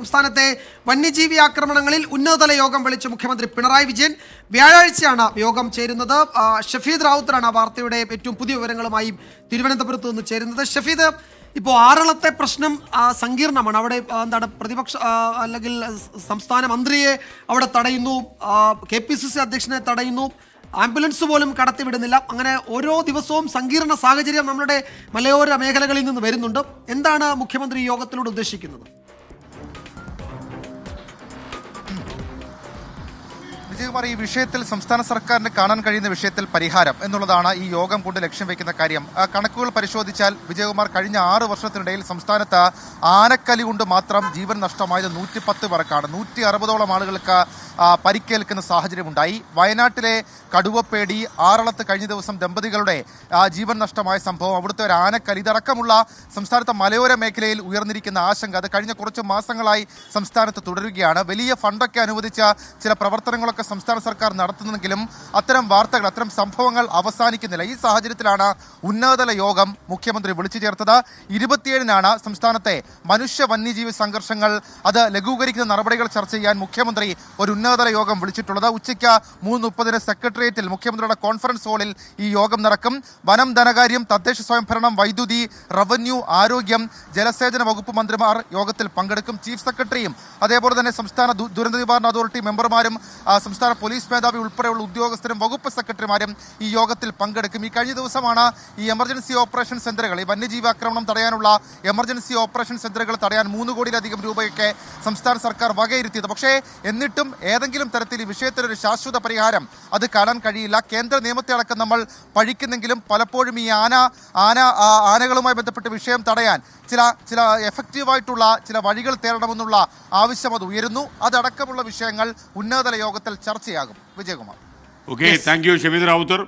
സംസ്ഥാനത്തെ വന്യജീവി ആക്രമണങ്ങളിൽ ഉന്നതതല യോഗം വിളിച്ച് മുഖ്യമന്ത്രി പിണറായി വിജയൻ വ്യാഴാഴ്ചയാണ് യോഗം ചേരുന്നത്. ഷഫീദ് റാവുത്തറാണ് ആ വാർത്തയുടെ ഏറ്റവും പുതിയ വിവരങ്ങളുമായി തിരുവനന്തപുരത്ത് നിന്ന് ചേരുന്നത്. ഷഫീദ്, ഇപ്പോൾ ആറളത്തെ പ്രശ്നം സങ്കീർണമാണ്. അവിടെ എന്താണ് പ്രതിപക്ഷ അല്ലെങ്കിൽ സംസ്ഥാന മന്ത്രിയെ അവിടെ തടയുന്നു, KPCC അധ്യക്ഷനെ തടയുന്നു, ആംബുലൻസ് പോലും കടത്തിവിടുന്നില്ല. അങ്ങനെ ഓരോ ദിവസവും സങ്കീർണ സാഹചര്യം നമ്മളുടെ മലയോര മേഖലകളിൽ നിന്ന് വരുന്നുണ്ട്. എന്താണ് മുഖ്യമന്ത്രി യോഗത്തിലൂടെ ഉദ്ദേശിക്കുന്നത്? വിജയകുമാർ, ഈ വിഷയത്തിൽ സംസ്ഥാന സർക്കാരിന് കാണാൻ കഴിയുന്ന വിഷയത്തിൽ പരിഹാരം എന്നുള്ളതാണ് ഈ യോഗം കൊണ്ട് ലക്ഷ്യം വെക്കുന്ന കാര്യം. കണക്കുകൾ പരിശോധിച്ചാൽ വിജയകുമാർ, കഴിഞ്ഞ 6 വർഷത്തിനിടയിൽ സംസ്ഥാനത്ത് ആനക്കലി കൊണ്ട് മാത്രം ജീവൻ നഷ്ടമായത് 110 പേർക്കാണ്. 160ഓളം ആളുകൾക്ക് പരിക്കേൽക്കുന്ന സാഹചര്യമുണ്ടായി. വയനാട്ടിലെ കടുവപ്പേടി, ആറളത്ത് കഴിഞ്ഞ ദിവസം ദമ്പതികളുടെ ജീവൻ നഷ്ടമായ സംഭവം, അവിടുത്തെ ഒരു ആനക്കലി, ഇതടക്കമുള്ള സംസ്ഥാനത്തെ മലയോര മേഖലയിൽ ഉയർന്നിരിക്കുന്ന ആശങ്ക അത് കഴിഞ്ഞ കുറച്ച് മാസങ്ങളായി സംസ്ഥാനത്ത് തുടരുകയാണ്. വലിയ ഫണ്ടൊക്കെ അനുവദിച്ച ചില പ്രവർത്തനങ്ങളൊക്കെ സംസ്ഥാന സർക്കാർ നടത്തുന്നെങ്കിലും അത്തരം വാർത്തകൾ, അത്തരം സംഭവങ്ങൾ അവസാനിക്കുന്നില്ല. ഈ സാഹചര്യത്തിലാണ് ഉന്നതതല യോഗം മുഖ്യമന്ത്രി വിളിച്ചു ചേർത്തത്. 27-നാണ് സംസ്ഥാനത്തെ മനുഷ്യ വന്യജീവി സംഘർഷങ്ങൾ അത് ലഘൂകരിക്കുന്ന നടപടികൾ ചർച്ച ചെയ്യാൻ മുഖ്യമന്ത്രി ഒരു ഉന്നതതല യോഗം വിളിച്ചിട്ടുള്ളത്. ഉച്ചയ്ക്ക് 3:30 സെക്രട്ടേറിയറ്റിൽ മുഖ്യമന്ത്രിയുടെ കോൺഫറൻസ് ഹാളിൽ ഈ യോഗം നടക്കും. വനം, ധനകാര്യം, തദ്ദേശ സ്വയംഭരണം, വൈദ്യുതി, റവന്യൂ, ആരോഗ്യം, ജലസേചന വകുപ്പ് മന്ത്രിമാർ യോഗത്തിൽ പങ്കെടുക്കും. ചീഫ് സെക്രട്ടറിയും അതേപോലെ തന്നെ സംസ്ഥാന ദുരന്ത നിവാരണ അതോറിറ്റി മെമ്പർമാരും സംസ്ഥാന പോലീസ് മേധാവി ഉൾപ്പെടെയുള്ള ഉദ്യോഗസ്ഥരും വകുപ്പ് സെക്രട്ടറിമാരും ഈ യോഗത്തിൽ പങ്കെടുക്കും. ഈ കഴിഞ്ഞ ദിവസമാണ് ഈ എമർജൻസി ഓപ്പറേഷൻ സെന്ററുകൾ, ഈ വന്യജീവി ആക്രമണം തടയാനുള്ള എമർജൻസി ഓപ്പറേഷൻ സെന്ററുകൾ തടയാൻ 3 കോടിയിലധികം രൂപയൊക്കെ സംസ്ഥാന സർക്കാർ വകയിരുത്തിയത്. പക്ഷേ എന്നിട്ടും ഏതെങ്കിലും തരത്തിൽ ഈ വിഷയത്തിലൊരു ശാശ്വത പരിഹാരം അത് കാണാൻ കഴിയില്ല. കേന്ദ്ര നിയമത്തെ അടക്കം നമ്മൾ പഴിക്കുന്നെങ്കിലും പലപ്പോഴും ഈ ആനകളുമായി ബന്ധപ്പെട്ട വിഷയം തടയാൻ ചില എഫക്റ്റീവായിട്ടുള്ള ചില വഴികൾ തേടണമെന്നുള്ള ആവശ്യം അത് ഉയരുന്നു. അതടക്കമുള്ള വിഷയങ്ങൾ ഉന്നതതല യോഗത്തിൽ ചർച്ചയാകും. Vijayakumar. Okay, thank you Shafeed Rawther.